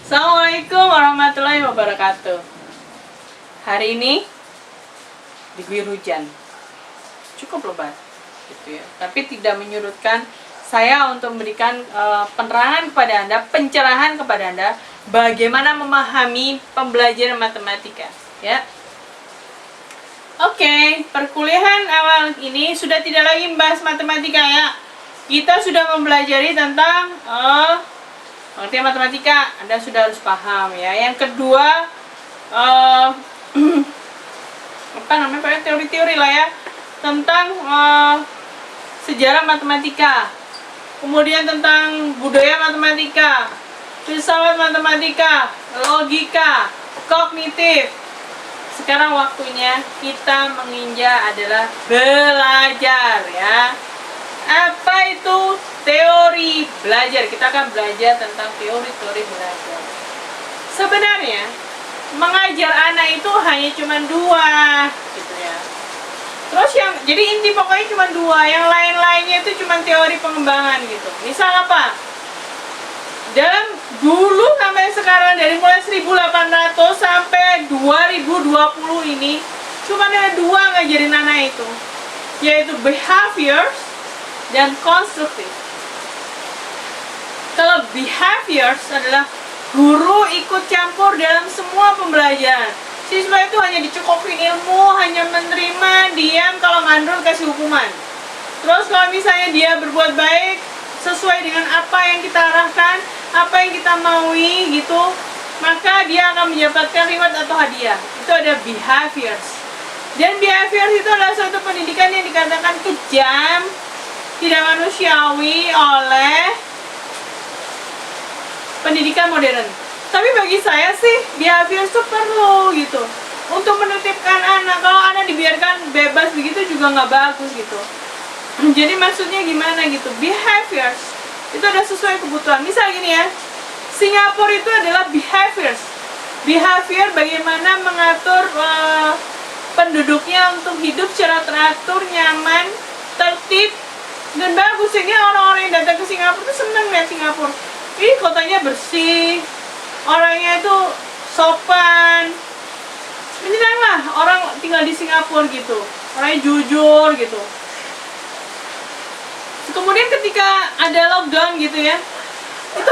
Assalamualaikum warahmatullahi wabarakatuh. Hari ini diguyur hujan, cukup lebat, gitu ya. Tapi tidak menyurutkan saya untuk memberikan penerangan kepada Anda, pencerahan kepada Anda, bagaimana memahami pembelajaran matematika, ya. Oke, perkuliahan awal ini sudah tidak lagi membahas matematika ya. Kita sudah mempelajari tentang pengertian matematika, Anda sudah harus paham ya. Yang kedua, teori-teori lah ya tentang sejarah matematika. Kemudian tentang budaya matematika, filsafat matematika, logika, kognitif. Sekarang waktunya kita menginjak adalah belajar ya. Apa itu teori belajar? Kita akan belajar tentang teori-teori belajar. Sebenarnya mengajar anak itu hanya cuma dua, gitu ya. Terus jadi inti pokoknya cuma dua, yang lain-lainnya itu cuma teori pengembangan gitu. Misal apa? Dalam dulu sampai sekarang, dari mulai 1800 sampai 2020 ini, cuma ada dua ngajarin anak itu, yaitu behaviors dan konstruktif. Kalau behaviors adalah guru ikut campur dalam semua pembelajaran. Siswa itu hanya dicukupi ilmu, hanya menerima, diam, kalau ngandul kasih hukuman. Terus kalau misalnya dia berbuat baik sesuai dengan apa yang kita arahkan, apa yang kita maui gitu, maka dia akan mendapatkan reward atau hadiah. Itu ada behaviors. Dan behaviors itu adalah suatu pendidikan yang dikatakan kejam, tidak manusiawi oleh pendidikan modern. Tapi bagi saya sih behavior itu perlu gitu untuk menitipkan anak. Kalau anak dibiarkan bebas begitu juga nggak bagus gitu. Jadi maksudnya gimana gitu? Behaviors itu ada sesuai kebutuhan. Misal gini ya, Singapura itu adalah behaviors. Behavior bagaimana mengatur penduduknya untuk hidup secara teratur, nyaman, tertib, dan bagus. Sehingga orang-orang yang datang ke Singapura itu senang lihat Singapura. Ini kotanya bersih, orangnya itu sopan. Menyenanglah orang tinggal di Singapura gitu. Orangnya jujur gitu. Kemudian ketika ada lockdown gitu ya, itu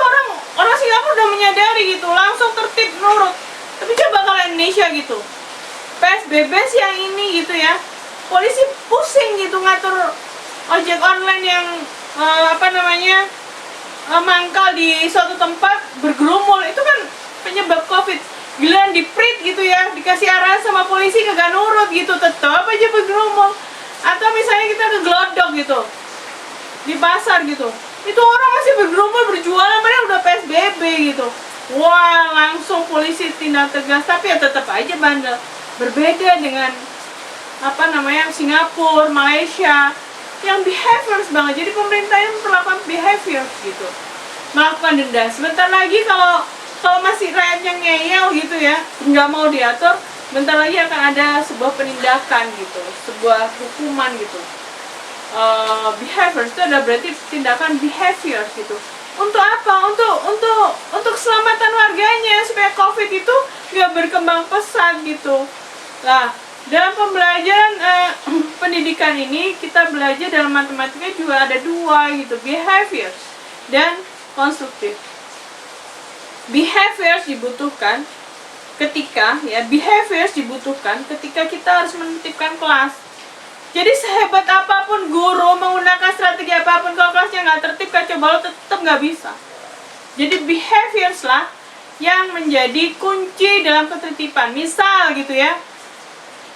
orang Singapura udah menyadari gitu, langsung tertib nurut. Tapi coba kalau Indonesia gitu, PSBB siang ini gitu ya, polisi pusing gitu ngatur ojek online yang mangkal di suatu tempat bergerumul. Itu kan penyebab COVID. Giliran diprit gitu ya, dikasih arahan sama polisi kagak nurut gitu, tetap aja bergerumul. Atau misalnya kita ke Glodok gitu, di pasar gitu, itu orang masih bergerombol berjualan, padahal udah PSBB gitu. Wah, langsung polisi tindak tegas. Tapi ya tetap aja bandel. Berbeda dengan Singapura, Malaysia yang behaviors banget. Jadi pemerintah yang memperlakukan behavior gitu, melakukan denda. Sebentar lagi kalau masih rakyat yang ngeyel gitu ya, nggak mau diatur, bentar lagi akan ada sebuah penindakan gitu, sebuah hukuman gitu. Behavior itu adalah berarti tindakan behavior gitu. Untuk apa? Untuk keselamatan warganya, supaya COVID itu nggak berkembang pesat gitu. Nah, dalam pembelajaran pendidikan ini kita belajar dalam matematika juga ada dua gitu, behaviors dan konstruktif. Behaviors dibutuhkan ketika kita harus menitipkan kelas. Jadi sehebat apapun guru menggunakan strategi apapun, kalau kelasnya nggak tertib, kacau balau, tetap nggak bisa. Jadi behaviors lah yang menjadi kunci dalam ketertiban. Misal gitu ya,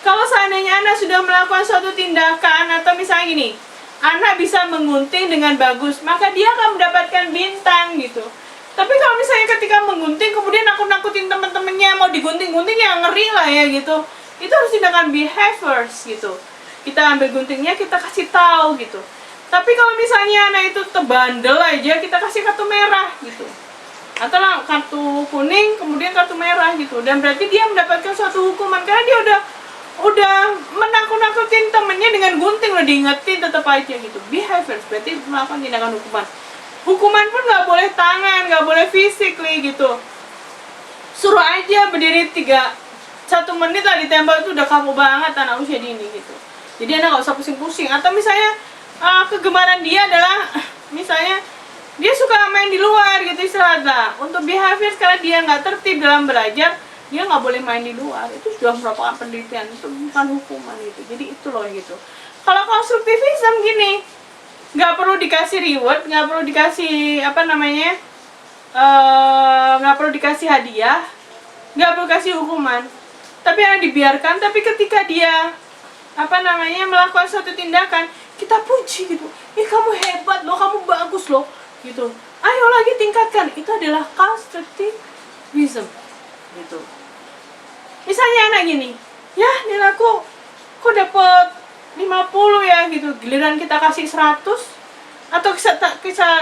kalau seandainya anak sudah melakukan suatu tindakan, atau misalnya gini, anak bisa menggunting dengan bagus, maka dia akan mendapatkan bintang gitu. Tapi kalau misalnya ketika menggunting kemudian nakut-nakutin teman-temannya, mau digunting-gunting, ya ngeri lah ya gitu. Itu harus tindakan behaviors gitu. Kita ambil guntingnya, kita kasih tahu gitu. Tapi kalau misalnya anak itu tebandel aja, kita kasih kartu merah gitu, atau kartu kuning kemudian kartu merah gitu, dan berarti dia mendapatkan suatu hukuman karena dia udah menakut-nakutin temennya dengan gunting, udah diingetin tetap aja gitu. Behaviors berarti melakukan tindakan hukuman. Hukuman pun nggak boleh tangan, nggak boleh physically gitu. Suruh aja berdiri 1 menit lah ditembak, itu udah kamu banget anak usia dini gitu. Jadi Anda nggak usah pusing-pusing. Atau misalnya kegemaran dia adalah misalnya dia suka main di luar gitu, istirahat lah. Untuk behavior, karena dia nggak tertib dalam belajar, dia nggak boleh main di luar. Itu sudah merupakan penelitian, itu bukan hukuman gitu. Jadi itu loh gitu. Kalau konstruktivisme gini, nggak perlu dikasih reward, nggak perlu dikasih nggak perlu dikasih hadiah, nggak perlu kasih hukuman, tapi yang dibiarkan. Tapi ketika dia melakukan suatu tindakan, kita puji gitu, kamu hebat loh, kamu bagus loh gitu, ayo lagi tingkatkan. Itu adalah constructivism gitu. Misalnya anak gini, ya nilaiku kok dapet 50 ya gitu, giliran kita kasih 100 atau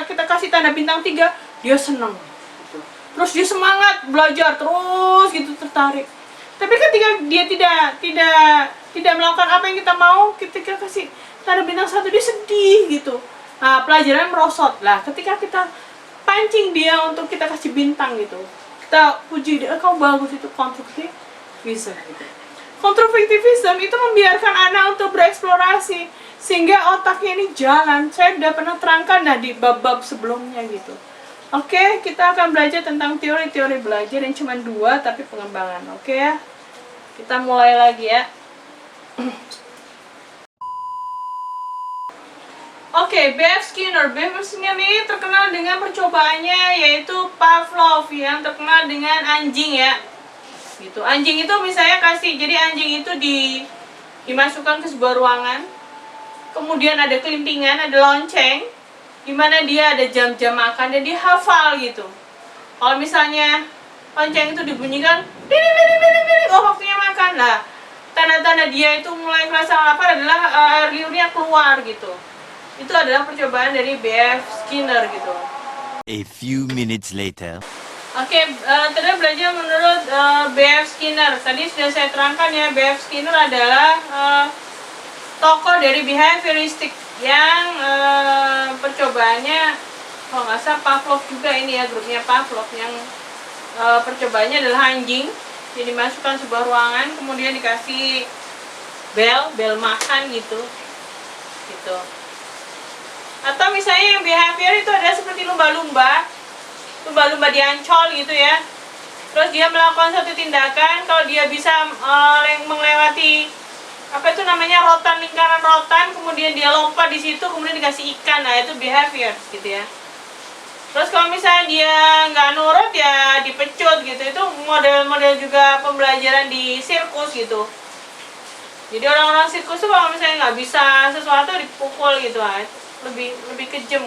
kita kasih tanda bintang 3, dia seneng gitu. Terus dia semangat belajar terus gitu, tertarik. Tapi ketika dia tidak melakukan apa yang kita mau, ketika kasih tanda bintang 1, dia sedih gitu. Nah, pelajaran merosot lah. Ketika kita pancing dia untuk kita kasih bintang gitu, kita puji dia, kamu bagus, itu konstruktivisme gitu. Konstruktivisme itu membiarkan anak untuk bereksplorasi sehingga otaknya ini jalan. Saya udah pernah terangkan di bab-bab sebelumnya gitu. Oke, kita akan belajar tentang teori-teori belajar yang cuma 2 tapi pengembangan. Oke ya, kita mulai lagi ya. Oke, B.F. Skinner. B.F. Skinner ini terkenal dengan percobaannya, yaitu Pavlov, yang terkenal dengan anjing ya. Gitu. Anjing itu misalnya jadi anjing itu dimasukkan ke sebuah ruangan. Kemudian ada kelintingan, ada lonceng, di mana dia ada jam-jam makan dan dia hafal gitu. Kalau misalnya lonceng itu dibunyikan, oh waktunya makan lah. Tanda-tanda dia itu mulai merasa lapar adalah air liurnya keluar gitu. Itu adalah percobaan dari B.F. Skinner gitu. A few minutes later. Oke, tadi belajar menurut B.F. Skinner. Tadi sudah saya terangkan ya, B.F. Skinner adalah tokoh dari behavioristik yang percobaannya, kalau nggak salah Pavlov juga ini ya, grupnya Pavlov yang percobaannya adalah anjing. Jadi masukkan sebuah ruangan, kemudian dikasih bel makan gitu. Atau misalnya yang behavior itu ada seperti lumba-lumba di Ancol gitu ya. Terus dia melakukan suatu tindakan, kalau dia bisa melewati lingkaran rotan, kemudian dia lompat di situ, kemudian dikasih ikan. Nah, itu behavior gitu ya. Terus kalau misalnya dia nggak nurut ya dipecut gitu. Itu model-model juga pembelajaran di sirkus gitu. Jadi orang-orang sirkus tuh kalau misalnya nggak bisa sesuatu dipukul gitu aja. Lebih kejam.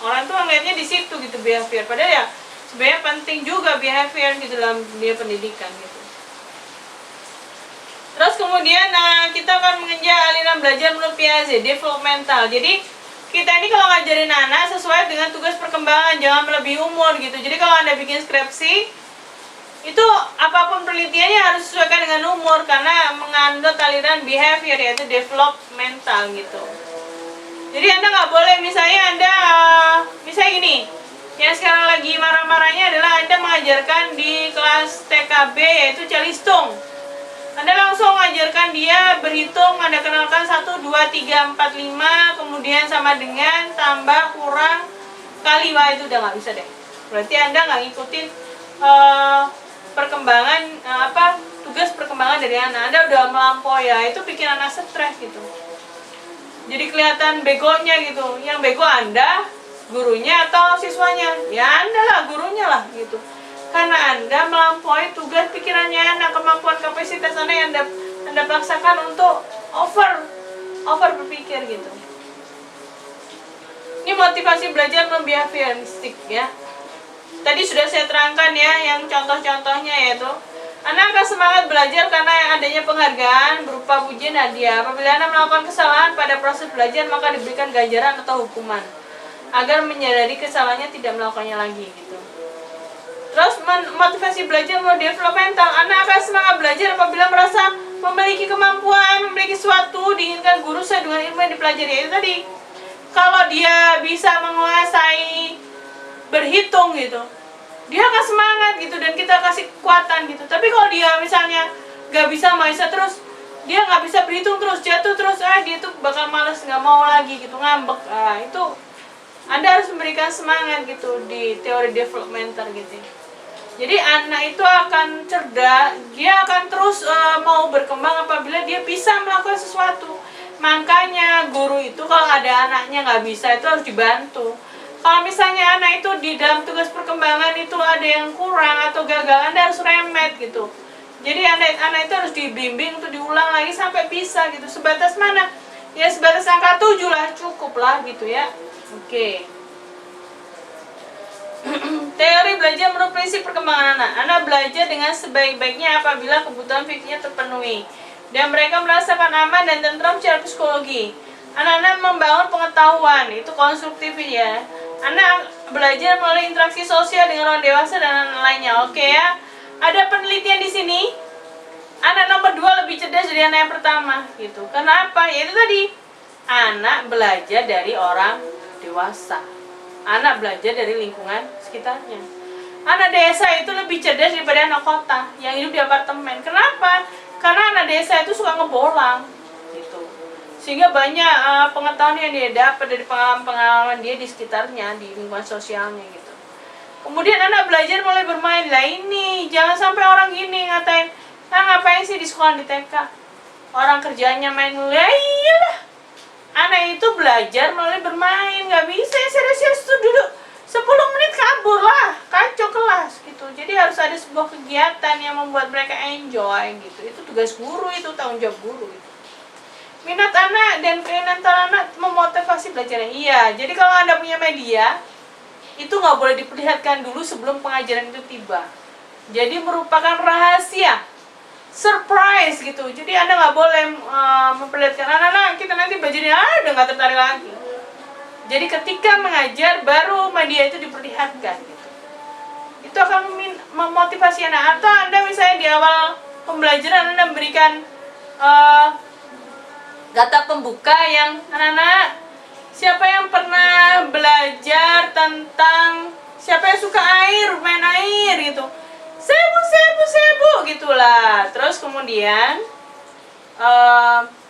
Orang tuh ngeliatnya di situ gitu behavior. Padahal ya sebenarnya penting juga behavior gitu dalam dunia pendidikan gitu. Terus kemudian kita akan mengejar aliran belajar menurut Piaget, developmental. Jadi kita ini kalau ngajarin anak sesuai dengan tugas perkembangan, jangan melebihi umur gitu. Jadi kalau Anda bikin skripsi, itu apapun penelitiannya harus disesuaikan dengan umur, karena mengandung aliran behavior, yaitu developmental gitu. Jadi Anda nggak boleh, misalnya misalnya gini, yang sekarang lagi marah-marahnya adalah Anda mengajarkan di kelas TKB yaitu Calistung. Anda langsung mengajarkan dia berhitung, Anda kenalkan 1, 2, 3, 4, 5, kemudian sama dengan, tambah, kurang, kali. Wah, itu udah nggak bisa deh. Berarti Anda nggak ngikutin perkembangan, tugas perkembangan dari anak. Anda udah melampaui ya, itu bikin anak stres gitu. Jadi kelihatan begonya gitu. Yang bego Anda, gurunya atau siswanya? Ya Anda lah, gurunya lah gitu. Karena Anda melampaui tugas pikirannya anak, kemampuan kapasitas Anda yang Anda paksakan untuk over berpikir gitu. Ini motivasi belajar non-behavioristik ya. Tadi sudah saya terangkan ya, yang contoh-contohnya yaitu Anak akan semangat belajar karena adanya penghargaan berupa pujian hadiah. Apabila Anda melakukan kesalahan pada proses belajar, maka diberikan ganjaran atau hukuman agar menyadari kesalahannya, tidak melakukannya lagi gitu. Terus motivasi belajar menurut developmental. Anak akan semangat belajar apabila merasa memiliki kemampuan, memiliki sesuatu diinginkan guru sesuai dengan ilmu yang dipelajari. Itu tadi, kalau dia bisa menguasai berhitung gitu, dia akan semangat gitu, dan kita kasih kekuatan nggak bisa terus, dia nggak bisa berhitung terus, jatuh terus, dia tuh bakal males, nggak mau lagi gitu, ngambek. Itu Anda harus memberikan semangat gitu di teori developmental gitu. Jadi anak itu akan cerdas, dia akan terus mau berkembang apabila dia bisa melakukan sesuatu. Makanya guru itu kalau ada anaknya nggak bisa itu harus dibantu. Kalau misalnya anak itu di dalam tugas perkembangan itu ada yang kurang atau gagal, Anda harus remet gitu. Jadi anak itu harus dibimbing untuk diulang lagi sampai bisa gitu. Sebatas mana? Ya sebatas angka 7 lah, cukup lah gitu ya. Oke. Teori belajar menurut prinsip perkembangan anak. Anak belajar dengan sebaik-baiknya apabila kebutuhan fisiknya terpenuhi dan mereka merasakan aman dan tentram secara psikologi. Anak-anak membangun pengetahuan, itu konstruktif ya. Anak belajar melalui interaksi sosial dengan orang dewasa dan anak lainnya. Oke ya. Ada penelitian di sini. Anak nomor 2 lebih cerdas dari anak yang pertama gitu. Kenapa? Yaitu tadi, anak belajar dari orang dewasa. Anak belajar dari lingkungan sekitarnya. Anak desa itu lebih cerdas daripada anak kota yang hidup di apartemen. Kenapa? Karena anak desa itu suka ngebolang gitu. Sehingga banyak pengetahuan yang dia dapat dari pengalaman-pengalaman dia di sekitarnya, di lingkungan sosialnya gitu. Kemudian anak belajar mulai bermain. Lah ini, jangan sampai orang gini ngatain, ngapain sih di sekolah di TK? Orang kerjanya main mulu. Ya iyalah. Anak itu belajar melalui bermain, nggak bisa ya serius-serius tuh duduk 10 menit kabur lah, kacau kelas gitu. Jadi harus ada sebuah kegiatan yang membuat mereka enjoy gitu. Itu tugas guru, itu tanggung jawab guru gitu. Minat anak dan keinginan anak memotivasi belajarnya. Iya, jadi kalau Anda punya media, itu nggak boleh diperlihatkan dulu sebelum pengajaran itu tiba. Jadi merupakan rahasia, surprise gitu. Jadi Anda nggak boleh memperlihatkan anak-anak kita nanti belajarnya udah nggak tertarik lagi. Jadi ketika mengajar baru media itu diperlihatkan gitu. Itu akan memotivasi anak. Atau Anda misalnya di awal pembelajaran Anda memberikan kata pembuka yang anak-anak, siapa yang pernah belajar tentang siapa yang suka air, main air gitu. Sebu gitulah. Terus kemudian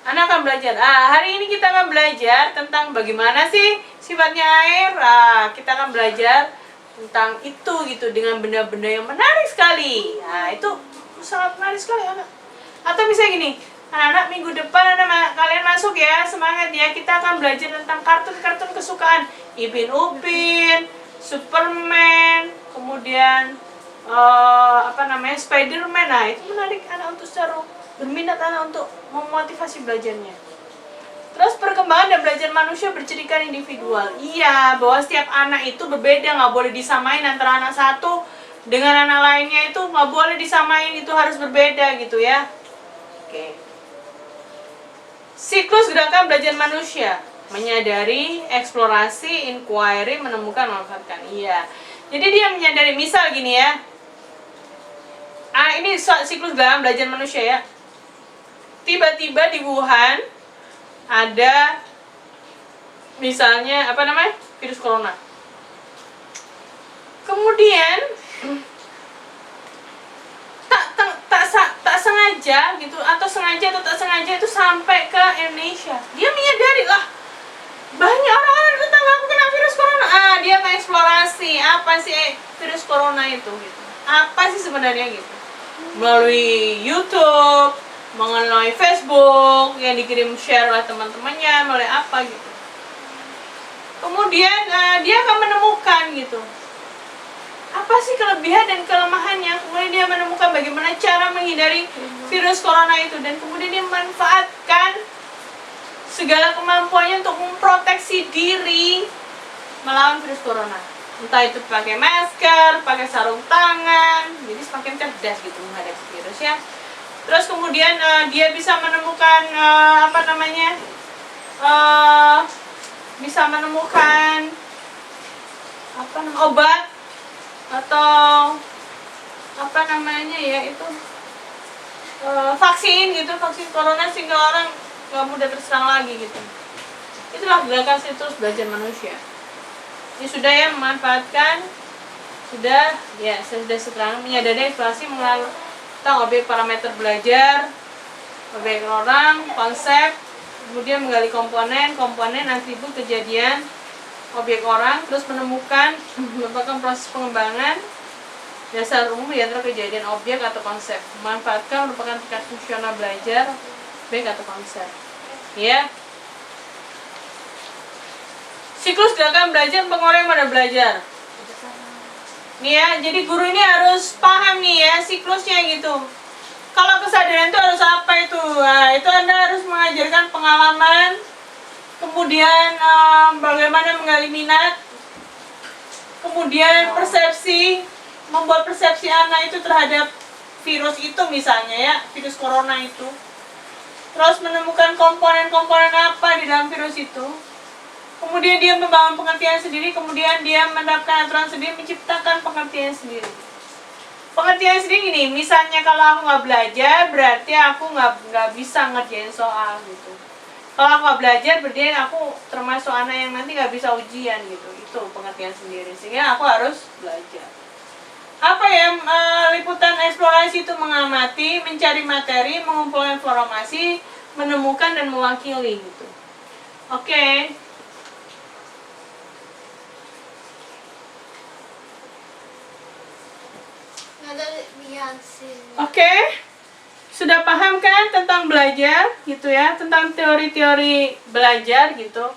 anak akan belajar. Hari ini kita akan belajar tentang bagaimana sih sifatnya air. Kita akan belajar tentang itu gitu dengan benda-benda yang menarik sekali. Itu sangat menarik sekali anak. Atau misalnya gini, anak-anak minggu depan kalian masuk ya, semangat ya. Kita akan belajar tentang kartun-kartun kesukaan Ipin Upin, Superman, kemudian Spiderman. Itu menarik anak untuk berminat anak untuk memotivasi belajarnya. Terus perkembangan dan belajar manusia bercirikan individual. Iya, bahwa setiap anak itu berbeda, nggak boleh disamain antara anak satu dengan anak lainnya, itu nggak boleh disamain, itu harus berbeda gitu ya. Oke. Siklus gerakan belajar manusia: menyadari, eksplorasi, inquiry, menemukan, memanfaatkan. Iya. Jadi dia menyadari, misal gini ya. Ini siklus dalam belajar manusia ya. Tiba-tiba di Wuhan ada misalnya virus corona. Kemudian tak sengaja gitu, atau sengaja atau tak sengaja itu sampai ke Indonesia. Dia menyadari lah, banyak orang-orang tetangga aku kena virus corona. Dia mengeksplorasi apa sih virus corona itu gitu. Apa sih sebenarnya gitu. Melalui YouTube, melalui Facebook yang dikirim share oleh teman-temannya, melalui apa gitu. Kemudian dia akan menemukan gitu, apa sih kelebihan dan kelemahannya. Kemudian dia menemukan bagaimana cara menghindari virus corona itu, dan kemudian dia memanfaatkan segala kemampuannya untuk memproteksi diri melawan virus corona. Entah itu pakai masker, pakai sarung tangan, jadi semakin cerdas gitu menghadapi virus ya. Terus kemudian dia bisa menemukan bisa menemukan obat atau vaksin gitu, vaksin corona, sehingga orang nggak mudah terserang lagi gitu. Itulah gerakan siklus belajar manusia. Ini sudah ya, memanfaatkan, sudah ya, sudah seterang menyadari, eksplorasi, tentang objek parameter belajar, objek orang, konsep, kemudian menggali komponen, atribut, kejadian, objek orang, terus menemukan, merupakan proses pengembangan, dasar umum di antara kejadian objek atau konsep, memanfaatkan merupakan tingkat fungsional belajar, objek atau konsep. Ya. Siklus gerakan belajar pengurangan pada belajar. Nih ya, jadi guru ini harus paham nih ya siklusnya gitu. Kalau kesadaran itu harus apa itu? Nah, itu Anda harus mengajarkan pengalaman, kemudian bagaimana menggali minat, kemudian persepsi, membuat persepsi anak itu terhadap virus itu misalnya ya, virus corona itu. Terus menemukan komponen-komponen apa di dalam virus itu. Kemudian dia membangun pengertian sendiri, kemudian dia mendapatkan aturan sendiri, menciptakan pengertian sendiri. Pengertian sendiri gini, misalnya kalau aku nggak belajar, berarti aku nggak bisa ngerjain soal gitu. Kalau aku nggak belajar, berarti aku termasuk anak yang nanti nggak bisa ujian gitu. Itu pengertian sendiri, sehingga aku harus belajar. Apa ya, liputan eksplorasi itu mengamati, mencari materi, mengumpulkan informasi, menemukan dan mewakili gitu. Oke. Oke, sudah paham kan tentang belajar gitu ya, tentang teori-teori belajar gitu.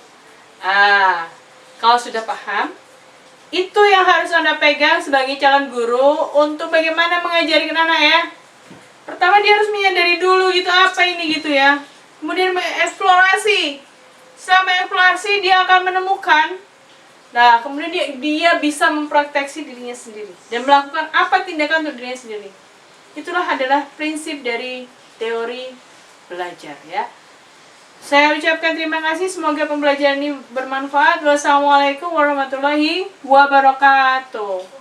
Kalau sudah paham, itu yang harus Anda pegang sebagai calon guru untuk bagaimana mengajarkan anak ya. Pertama dia harus menyadari dulu gitu apa ini gitu ya. Kemudian mengeksplorasi. Selama eksplorasi dia akan menemukan. Nah, kemudian dia bisa memproteksi dirinya sendiri dan melakukan apa tindakan untuk dirinya sendiri. Itulah adalah prinsip dari teori belajar ya. Saya ucapkan terima kasih, semoga pembelajaran ini bermanfaat. Wassalamualaikum warahmatullahi wabarakatuh.